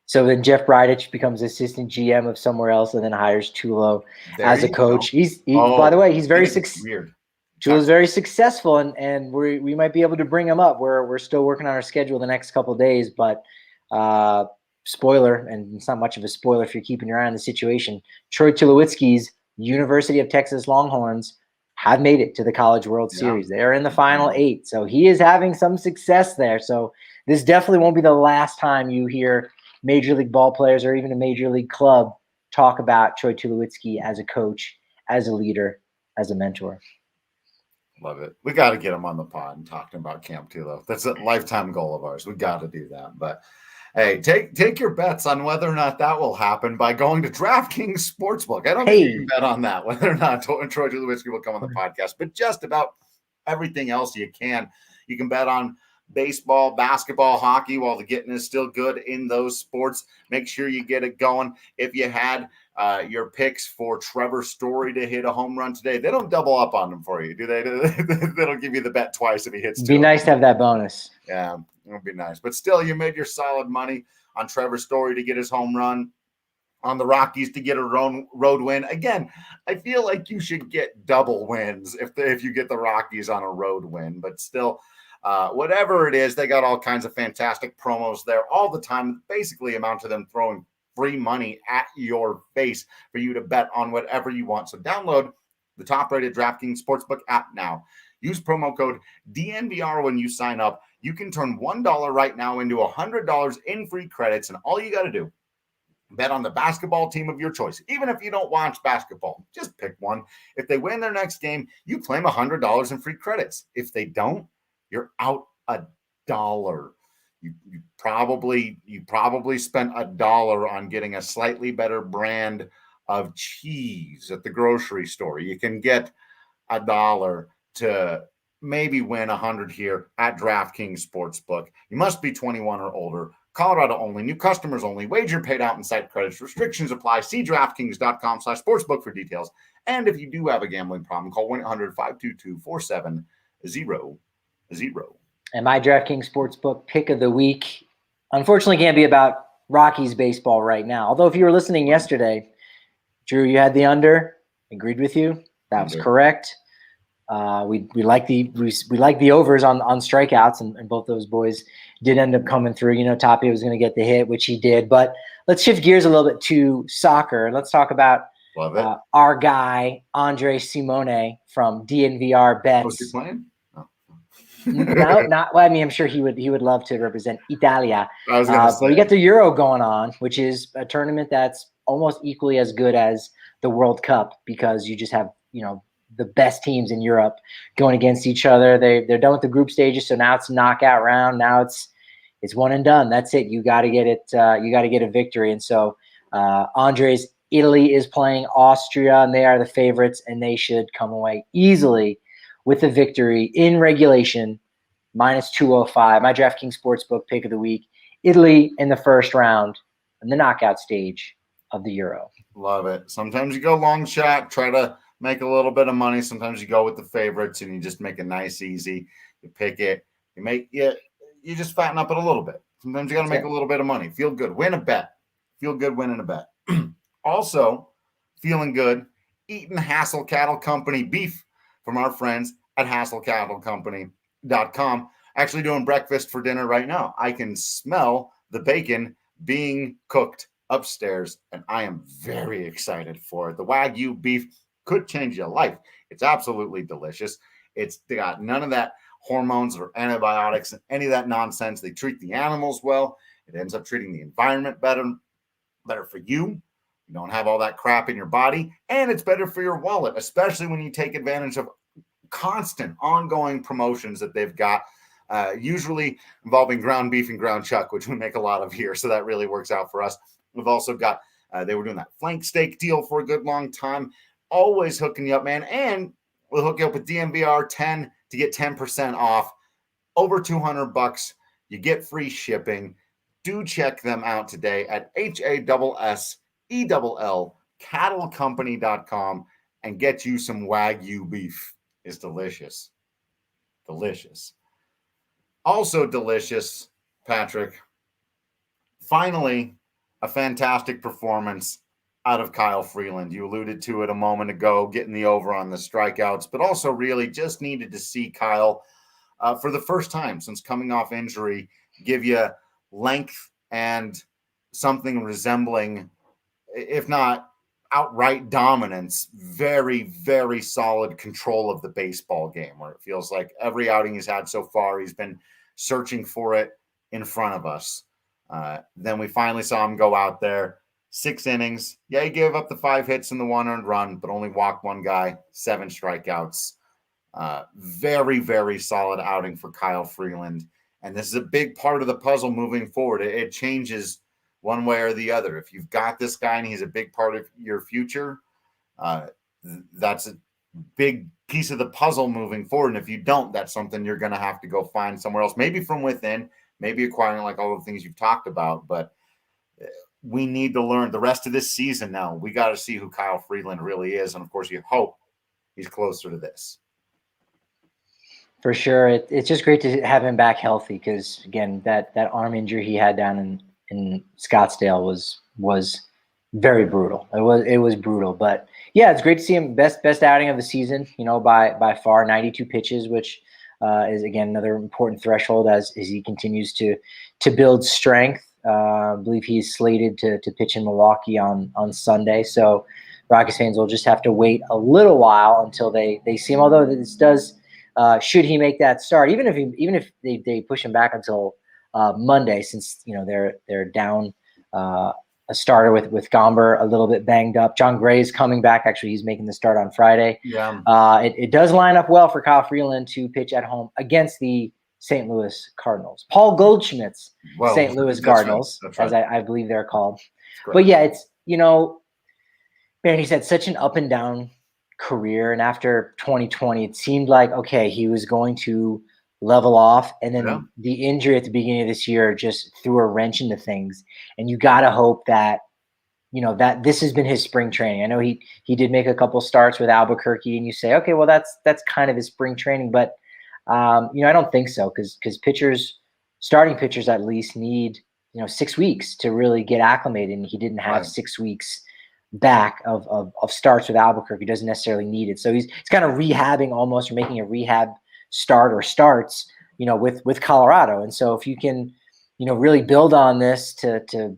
so then Jeff Bridich becomes assistant GM of somewhere else and then hires Tulo as a coach. By the way, he's very weird. Tulo's very successful, and we might be able to bring him up. We're still working on our schedule the next couple of days, but spoiler, and it's not much of a spoiler if you're keeping your eye on the situation. Troy Tulowitzki's University of Texas Longhorns have made it to the College World Series. They are in the final 8. So he is having some success there. So this definitely won't be the last time you hear Major League ball players or even a Major League club talk about Troy Tulowitzki as a coach, as a leader, as a mentor. Love it. We got to get him on the pod and talking about Camp Tulo. That's a lifetime goal of ours. We got to do that. But hey, take your bets on whether or not that will happen by going to DraftKings Sportsbook. I don't think you can bet on that, whether or not Troy Tulowitzki will come on the podcast, but just about everything else you can. You can bet on baseball, basketball, hockey while the getting is still good in those sports. Make sure you get it going. If you had your picks for Trevor Story to hit a home run today, they don't double up on them for you, do they? They don't give you the bet twice if he hits. Be nice to have that bonus. Yeah, it would be nice. But still, you made your solid money on Trevor Story to get his home run, on the Rockies to get a road win. Again, I feel like you should get double wins if you get the Rockies on a road win. But still, whatever it is, they got all kinds of fantastic promos there all the time, basically amount to them throwing free money at your face for you to bet on whatever you want. So download the top-rated DraftKings Sportsbook app now. Use promo code DNVR when you sign up. You can turn $1 right now into $100 in free credits, and all you got to do, bet on the basketball team of your choice. Even if you don't watch basketball, just pick one. If they win their next game, you claim $100 in free credits. If they don't, you're out $1. You probably spent $1 on getting a slightly better brand of cheese at the grocery store. You can get $1 to maybe win 100 here at DraftKings Sportsbook. You must be 21 or older. Colorado only. New customers only. Wager paid out in site credits. Restrictions apply. See DraftKings.com/sportsbook for details. And if you do have a gambling problem, call 1-800-522-4700. And my DraftKings Sportsbook pick of the week, unfortunately, can't be about Rockies baseball right now. Although if you were listening yesterday, Drew, you had the under. Agreed with you. That was correct. We like the overs on strikeouts, and both those boys did end up coming through. You know, Tapia was going to get the hit, which he did. But let's shift gears a little bit to soccer, and let's talk about our guy Andre Simone from DNVR Bets. Was he playing? No, not. Well, I mean, I'm sure he would love to represent Italia. But we got the Euro going on, which is a tournament that's almost equally as good as the World Cup, because you just have, you know, the best teams in Europe going against each other. They're done with the group stages, so now it's a knockout round. Now it's one and done. That's it. You got to get it. You got to get a victory. And so Andre's Italy is playing Austria, and they are the favorites, and they should come away easily with a victory in regulation, -205. My DraftKings Sportsbook pick of the week: Italy in the first round in the knockout stage of the Euro. Love it. Sometimes you go long shot, try to make a little bit of money. Sometimes you go with the favorites and you just make it nice, easy. You pick it. You just fatten up it a little bit. Sometimes you got to make a little bit of money. Feel good. Win a bet. Feel good winning a bet. Also, feeling good eating Hassel Cattle Company beef from our friends at hasslecattlecompany.com. Actually doing breakfast for dinner right now. I can smell the bacon being cooked upstairs, and I am very excited for it. The Wagyu beef could change your life. It's absolutely delicious. It's got none of that hormones or antibiotics and any of that nonsense. They treat the animals well. It ends up treating the environment better for you. You don't have all that crap in your body, and it's better for your wallet, especially when you take advantage of constant ongoing promotions that they've got, usually involving ground beef and ground chuck, which we make a lot of here. So that really works out for us. We've also got, they were doing that flank steak deal for a good long time, always hooking you up, man. And we'll hook you up with DNVR 10 to get 10% off, over $200. You get free shipping. Do check them out today at HASSELL cattlecompany.com and get you some Wagyu beef. It's delicious. Delicious. Also delicious, Patrick. Finally, a fantastic performance out of Kyle Freeland. You alluded to it a moment ago, getting the over on the strikeouts, but also really just needed to see Kyle for the first time since coming off injury give you length and something resembling, if not outright dominance, very, very solid control of the baseball game, where it feels like every outing he's had so far, he's been searching for it in front of us. Then we finally saw him go out there, 6 innings. Yeah, he gave up the 5 hits and the 1 earned run, but only walked 1 guy, 7 strikeouts. Very, very solid outing for Kyle Freeland. And this is a big part of the puzzle moving forward. It changes one way or the other. If you've got this guy and he's a big part of your future, that's a big piece of the puzzle moving forward. And if you don't, that's something you're going to have to go find somewhere else, maybe from within, maybe acquiring like all the things you've talked about. But we need to learn the rest of this season now. We got to see who Kyle Freeland really is. And of course, you hope he's closer to this. For sure. It's just great to have him back healthy because, again, that arm injury he had down in Scottsdale was very brutal. It was brutal. But, yeah, it's great to see him best outing of the season, by far, 92 pitches, which is, again, another important threshold as he continues to build strength. I believe he's slated to pitch in Milwaukee on Sunday. So Rockies fans will just have to wait a little while until they see him, although this does – should he make that start, even if they push him back until Monday, since they're down a starter with Gomber a little bit banged up. John Gray's coming back. Actually, he's making the start on Friday. Yeah. It does line up well for Kyle Freeland to pitch at home against the St. Louis Cardinals. Paul Goldschmidt's St. Louis Cardinals, right. That's right. as I believe they're called. But yeah, it's man, he's had such an up and down career, and after 2020 it seemed like he was going to level off, and then the injury at the beginning of this year just threw a wrench into things. And you got to hope that that this has been his spring training. I know he did make a couple starts with Albuquerque, and you say, okay, well that's kind of his spring training, but I don't think so, because starting pitchers at least need 6 weeks to really get acclimated, and he didn't have 6 weeks back of starts with Albuquerque. Doesn't necessarily need it, so he's kind of rehabbing almost, or making a rehab start or starts with Colorado. And so if you can really build on this to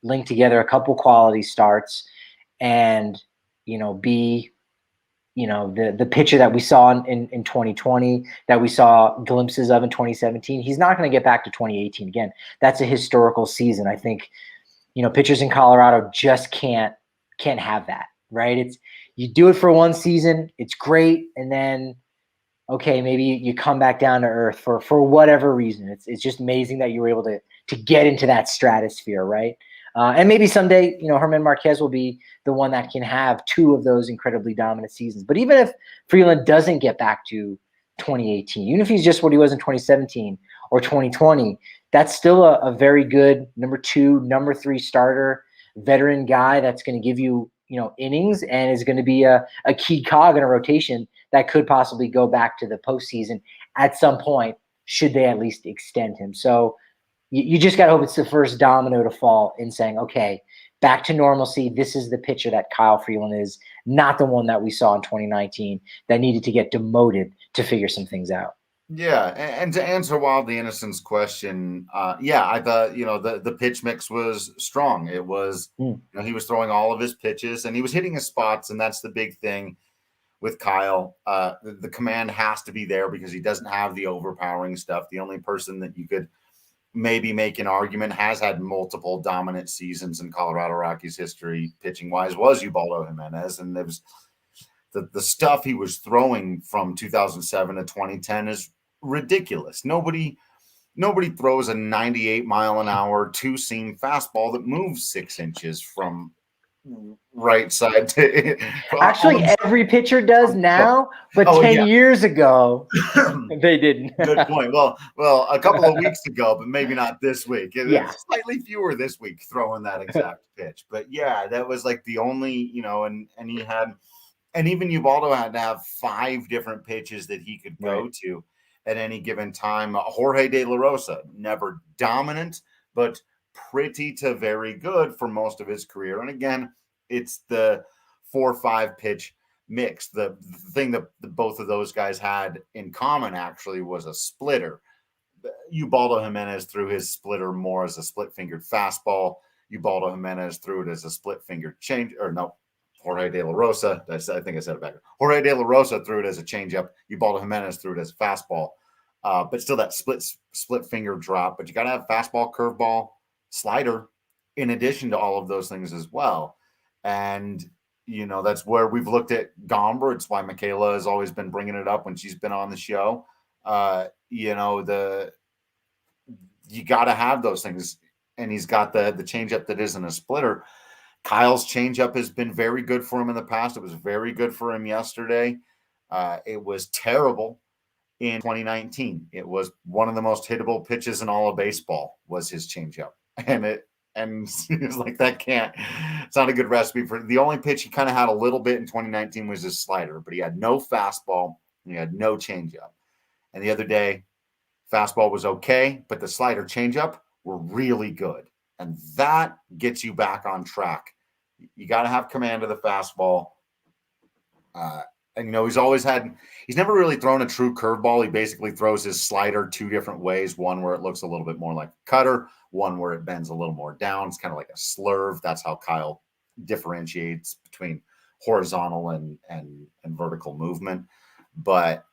link together a couple quality starts and be the pitcher that we saw in 2020, that we saw glimpses of in 2017, he's not going to get back to 2018 again. That's a historical season. I think pitchers in Colorado just can't have that, right? You do it for one season, it's great, and then maybe you come back down to earth for whatever reason. It's just amazing that you were able to get into that stratosphere, right? And maybe someday, Germán Márquez will be the one that can have 2 of those incredibly dominant seasons. But even if Freeland doesn't get back to 2018, even if he's just what he was in 2017 or 2020, that's still a very good number 2, number 3 starter, veteran guy that's going to give you, innings, and is going to be a key cog in a rotation that could possibly go back to the postseason at some point, should they at least extend him. So you just got to hope it's the first domino to fall in saying, okay, back to normalcy. This is the pitcher that Kyle Freeland is not the one that we saw in 2019 that needed to get demoted to figure some things out. Yeah, and to answer Wildly Innocent's question, I thought the pitch mix was strong. It was he was throwing all of his pitches and he was hitting his spots, and that's the big thing with Kyle. The command has to be there because he doesn't have the overpowering stuff. The only person that you could maybe make an argument has had multiple dominant seasons in Colorado Rockies history pitching wise was Ubaldo Jimenez, and there was the stuff he was throwing from 2007 to 2010 is ridiculous. Nobody throws a 98-mile-an-hour two-seam fastball that moves 6 inches from right side to actually every pitcher does now, but 10 years ago they didn't. Good point. Well, a couple of weeks ago, but maybe not this week. Slightly fewer this week throwing that exact pitch. But yeah, that was like the only, and he had, and even Ubaldo had to have 5 different pitches that he could go to at any given time. Jorge De La Rosa, never dominant, but pretty to very good for most of his career. And again, it's the 4-5 pitch mix. The thing that both of those guys had in common actually was a splitter. Ubaldo Jimenez threw his splitter more as a split-fingered fastball. Ubaldo Jimenez threw it as a split-fingered change, or no, Jorge De La Rosa. I think I said it back. Jorge De La Rosa threw it as a changeup. Ubaldo Jimenez threw it as a fastball. But still that split finger drop. But you got to have fastball, curveball, slider in addition to all of those things as well. And, that's where we've looked at Gomber. It's why Makayla has always been bringing it up when she's been on the show. You got to have those things. And he's got the changeup that isn't a splitter. Kyle's changeup has been very good for him in the past. It was very good for him yesterday. It was terrible in 2019. It was one of the most hittable pitches in all of baseball was his changeup. And he was like, it's not a good recipe for the only pitch he kind of had a little bit in 2019 was his slider, but he had no fastball and he had no changeup. And the other day, fastball was okay, but the slider changeup were really good. And that gets you back on track. You got to have command of the fastball. And, he's never really thrown a true curveball. He basically throws his slider 2 different ways. One where it looks a little bit more like a cutter, one where it bends a little more down. It's kind of like a slurve. That's how Kyle differentiates between horizontal and vertical movement. But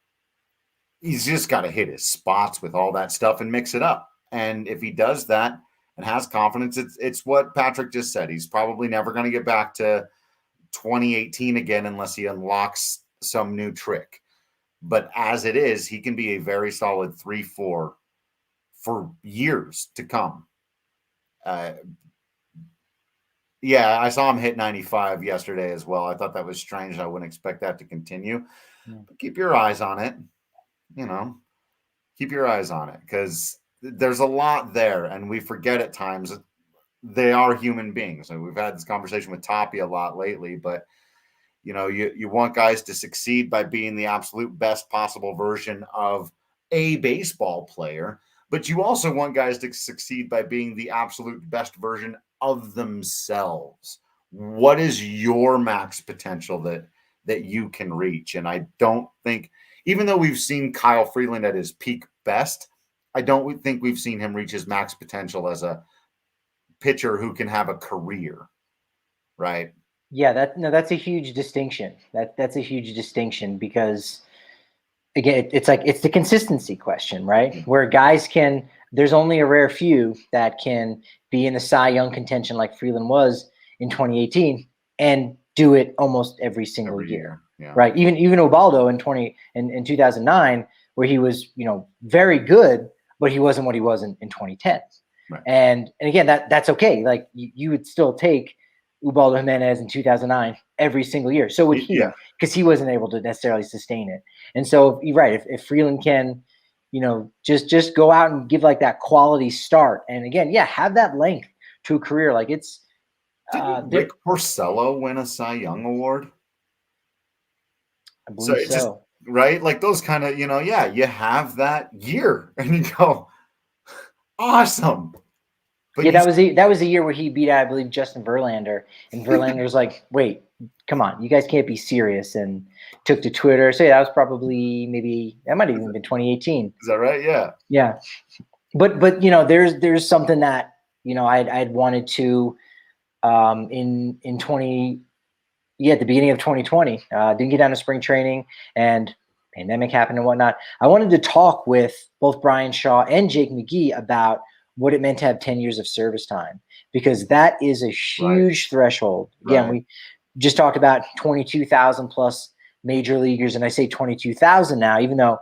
he's just got to hit his spots with all that stuff and mix it up. And if he does that and has confidence, it's what Patrick just said. He's probably never going to get back to 2018 again unless he unlocks some new trick. But as it is, he can be a very solid 3-4 for years to come. I saw him hit 95 yesterday as well. I thought that was strange. I wouldn't expect that to continue. But keep your eyes on it. Keep your eyes on it because there's a lot there, and we forget at times that they are human beings. And we've had this conversation with Toppy a lot lately, but you want guys to succeed by being the absolute best possible version of a baseball player, but you also want guys to succeed by being the absolute best version of themselves. What is your max potential that you can reach? And I don't think, even though we've seen Kyle Freeland at his peak best, I don't think we've seen him reach his max potential as a pitcher who can have a career, right? Yeah, that's a huge distinction. That's a huge distinction because, again, it's the consistency question, right? Where guys there's only a rare few that can be in the Cy Young contention like Freeland was in 2018 and do it almost every single year. Yeah. Right? Even Ubaldo in 2009, where he was, very good, but he wasn't what he was in 2010. Right. And again, that's okay. Like you would still take Ubaldo Jimenez in 2009 every single year. So would he, because he wasn't able to necessarily sustain it. And so you're right. If Freeland can, just go out and give like that quality start. And again, have that length to a career. Like it's, did Rick Porcello win a Cy Young award? I believe so. Just, right? Like those kind of, you have that year and you go, awesome. But that was the year where he beat out, I believe, Justin Verlander, and Verlander's like, wait, come on, you guys can't be serious, and took to Twitter. So that was probably that might have even been 2018. Is that right? Yeah. Yeah. But there's something that, I'd wanted to, in at the beginning of 2020, didn't get down to spring training and pandemic happened and whatnot. I wanted to talk with both Brian Shaw and Jake McGee about what it meant to have 10 years of service time, because that is a huge threshold. Again, we just talked about 22,000 plus major leaguers. And I say 22,000 now, even though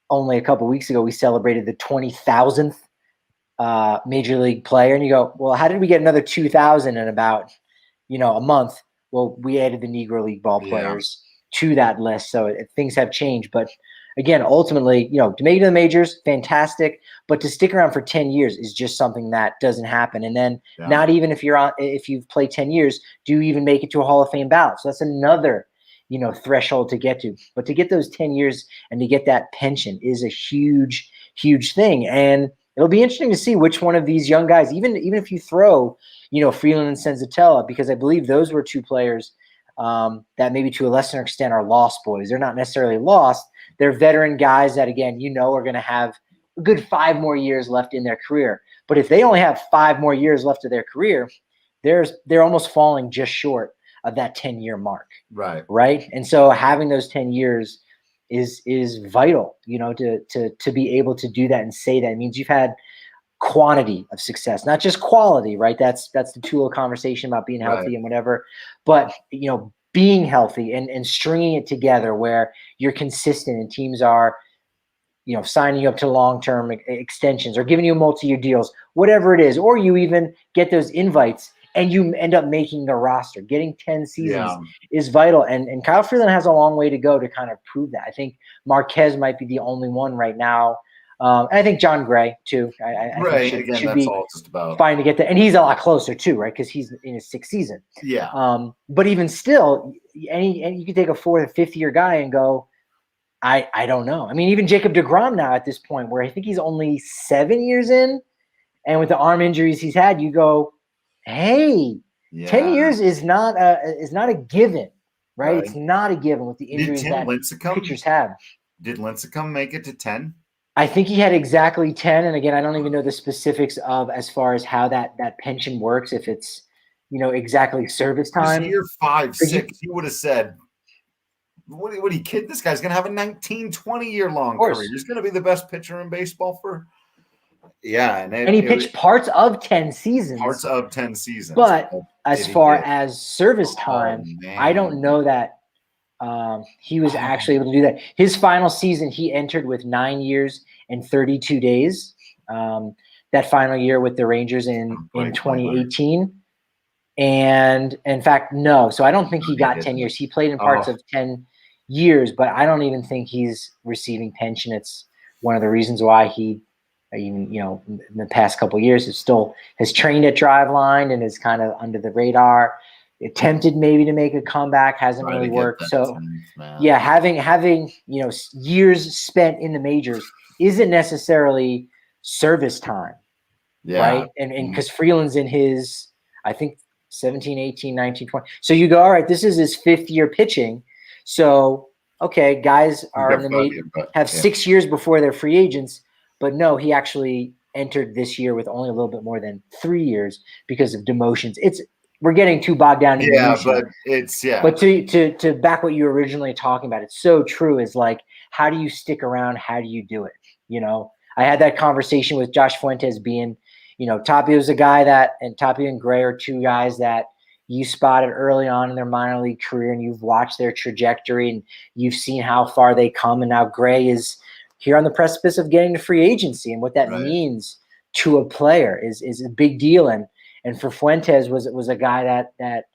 only a couple of weeks ago we celebrated the 20,000th major league player. And you go, well, how did we get another 2,000 in about, a month? Well, we added the Negro League ball players to that list. So things have changed. But again, ultimately, to make it to the majors, fantastic. But to stick around for 10 years is just something that doesn't happen. And then not even if you've played 10 years, do you even make it to a Hall of Fame ballot? So that's another, threshold to get to. But to get those 10 years and to get that pension is a huge, huge thing. And it'll be interesting to see which one of these young guys, even if you throw, Freeland and Senzatella, because I believe those were two players that maybe to a lesser extent are lost boys. They're not necessarily lost. They're veteran guys that, again, are going to have a good 5 more years left in their career. But if they only have 5 more years left of their career, they're almost falling just short of that 10-year mark. Right. And so having those 10 years is vital, to be able to do that and say that. It means you've had quantity of success, not just quality, right? That's the tool of conversation about being healthy and whatever, but being healthy and stringing it together where you're consistent and teams are, signing you up to long-term extensions or giving you multi-year deals, whatever it is, or you even get those invites and you end up making the roster. Getting 10 seasons is vital. And Kyle Freeland has a long way to go to kind of prove that. I think Marquez might be the only one right now. And I think John Gray too. I think should be all just about fine to get that, and he's a lot closer too, right? Because he's in his 6th season. But even still, and you could take a 4th or 5th year guy and go, I don't know. I mean, even Jacob deGrom now at this point, where I think he's only 7 years in, and with the arm injuries he's had, you go, hey, 10 years is not a given, right? It's not a given with the injuries that pitchers have. Did Lincecum make it to 10? I think he had exactly 10. And again, I don't even know the specifics of as far as how that pension works, if it's, exactly service time. Year 5, 6, you would have said, what are you kidding? This guy's going to have a 19, 20-year long career. He's going to be the best pitcher in baseball for – and he pitched parts of 10 seasons. But as far as service time, I don't know that he was actually able to do that. His final season, he entered with 9 years and 32 days. That final year with the Rangers in 2018. And in fact, no. So I don't think he got 10 years. He played in parts of 10 years, but I don't even think he's receiving pension. It's one of the reasons why he, even, in the past couple of years, has trained at Driveline and is kind of under the radar. Attempted maybe to make a comeback, hasn't really worked. So having years spent in the majors isn't necessarily service time, right? And because Freeland's in his, I think, 17, 18, 19, 20. So you go, all right, this is his 5th year pitching. So, okay, guys are in the have 6 years before they're free agents, but no, he actually entered this year with only a little bit more than 3 years because of demotions. We're getting too bogged down in but it's But to back what you were originally talking about, it's so true. Is like, how do you stick around? How do you do it? I had that conversation with Josh Fuentes being, Tapio's a guy and Tapio and Gray are two guys that you spotted early on in their minor league career, and you've watched their trajectory and you've seen how far they come. And now Gray is here on the precipice of getting to free agency, and what that means to a player is a big deal. And for Fuentes was a guy that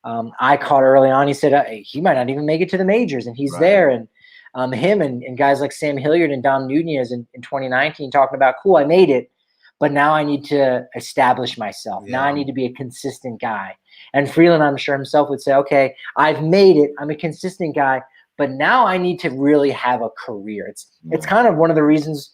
I caught early on. He said he might not even make it to the majors, and he's there. And him and guys like Sam Hilliard and Dom Nunez in 2019 talking about, cool, I made it, but now I need to establish myself. Now I need to be a consistent guy. And Freeland, I'm sure himself would say, okay, I've made it. I'm a consistent guy, but now I need to really have a career. It's kind of one of the reasons.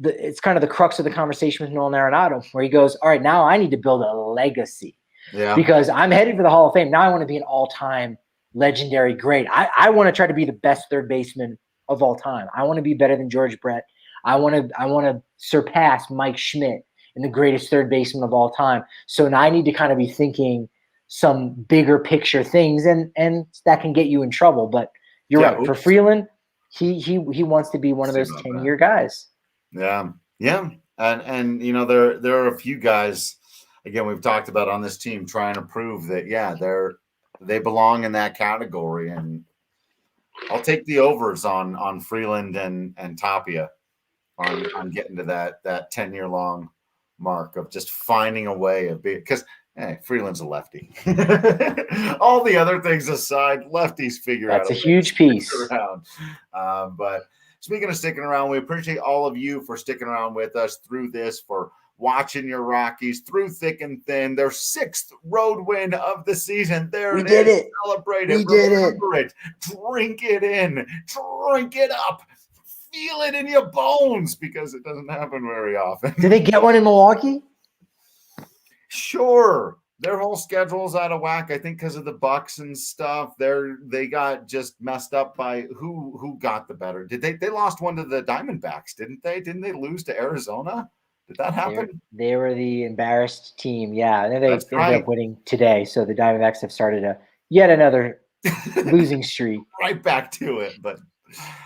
It's kind of the crux of the conversation with Nolan Arenado, where he goes, all right, now I need to build a legacy because I'm headed for the Hall of Fame. Now I want to be an all-time legendary, great. I want to try to be the best third baseman of all time. I want to be better than George Brett. I want to surpass Mike Schmidt in the greatest third baseman of all time. So now I need to kind of be thinking some bigger picture things, and that can get you in trouble. But you're right. For Freeland, he wants to be one of those 10-year guys. Yeah. And you know, there are a few guys, again, we've talked about on this team trying to prove that they belong in that category. And I'll take the overs on Freeland and Tapia on getting to that 10-year long mark of just finding a way of being, because Freeland's a lefty. All the other things aside, lefties figure out. That's a huge piece. But speaking of sticking around, we appreciate all of you for sticking around with us through this, for watching your Rockies through thick and thin. Their 6th road win of the season. We did it. Celebrate it. Remember it. Drink it in. Drink it up. Feel it in your bones, because it doesn't happen very often. Did they get one in Milwaukee? Sure. Their whole schedule's out of whack, I think, because of the Bucks and stuff. They got just messed up by who got the better. Did they lost one to the Diamondbacks, didn't they? Didn't they lose to Arizona? Did that happen? They were the embarrassed team. Yeah. And then they ended up winning today. So the Diamondbacks have started yet another losing streak. Right back to it. But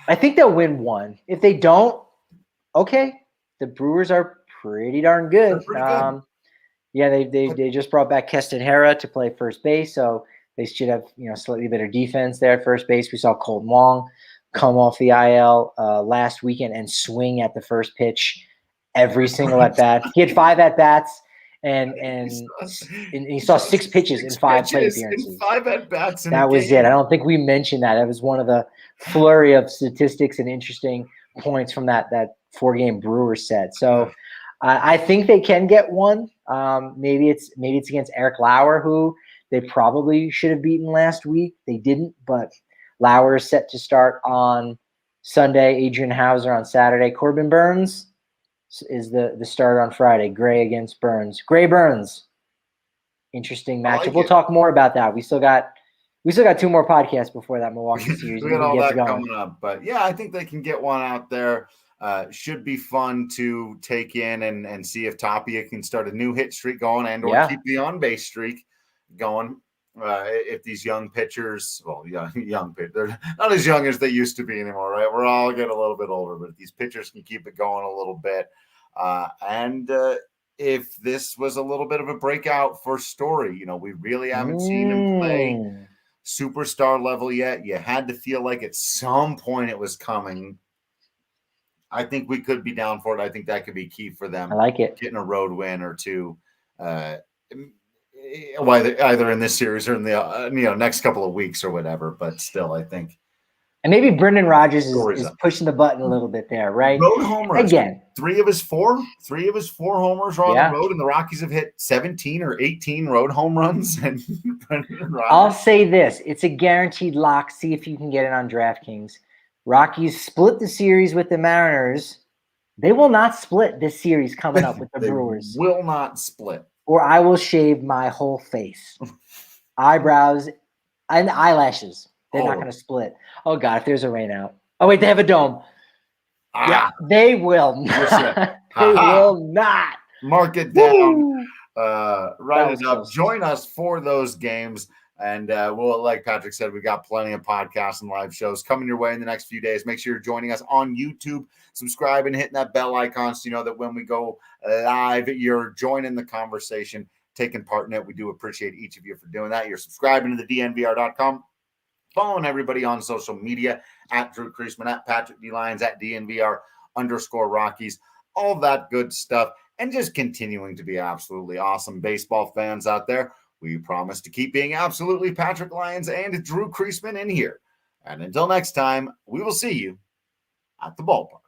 I think they'll win one. If they don't, okay. The Brewers are pretty darn good. Yeah, they just brought back Keston Hera to play first base, so they should have slightly better defense there at first base. We saw Colton Wong come off the IL last weekend and swing at the first pitch every single at bat. He had 5 at bats and he saw 6 pitches in 5 plate appearances. 5 at bats. That was it. I don't think we mentioned that. That was one of the flurry of statistics and interesting points from that 4-game Brewers set. So I think they can get one. Maybe it's against Eric Lauer, who they probably should have beaten last week. They didn't, but Lauer is set to start on Sunday. Adrian Hauser on Saturday. Corbin Burns is the starter on Friday. Gray against Burns. Gray Burns. Interesting matchup. We'll talk more about that. We still got 2 more podcasts before that Milwaukee series. We got all that coming up. But yeah, I think they can get one out there. Should be fun to take in and see if Tapia can start a new hit streak going or keep the on-base streak going. If these young pitchers, young pitchers, they're not as young as they used to be anymore, right? We're all getting a little bit older, but if these pitchers can keep it going a little bit. And if this was a little bit of a breakout for Story, we really haven't seen him play superstar level yet. You had to feel like at some point it was coming. I think we could be down for it. I think that could be key for them. I like it. Getting a road win or two, either in this series or in the next couple of weeks or whatever. But still, I think. And maybe Brendan Rodgers is pushing the button a little bit there, right? Road homers. Again. 3 of his 4 homers are on the road, and the Rockies have hit 17 or 18 road home runs. And Brendan Rodgers. I'll say this. It's a guaranteed lock. See if you can get it on DraftKings. Rockies split the series with the Mariners. They will not split this series coming up with the Brewers. Will not split. Or I will shave my whole face. Eyebrows and eyelashes. They're not going to split. Oh, God, if there's a rain out. Oh, wait, they have a dome. Yeah, they will not. They will not. Mark it down. Write it up. Join us for those games. And we'll, like Patrick said, we got plenty of podcasts and live shows coming your way in the next few days. Make sure you're joining us on YouTube, subscribe, and hitting that bell icon so you know that when we go live, you're joining the conversation, taking part in it. We do appreciate each of you for doing that. You're subscribing to the DNVR.com, following everybody on social media at Drew Creasman, at Patrick D. Lyons, at DNVR_Rockies, all that good stuff, and just continuing to be absolutely awesome baseball fans out there. We promise to keep being absolutely Patrick Lyons and Drew Creasman in here. And until next time, we will see you at the ballpark.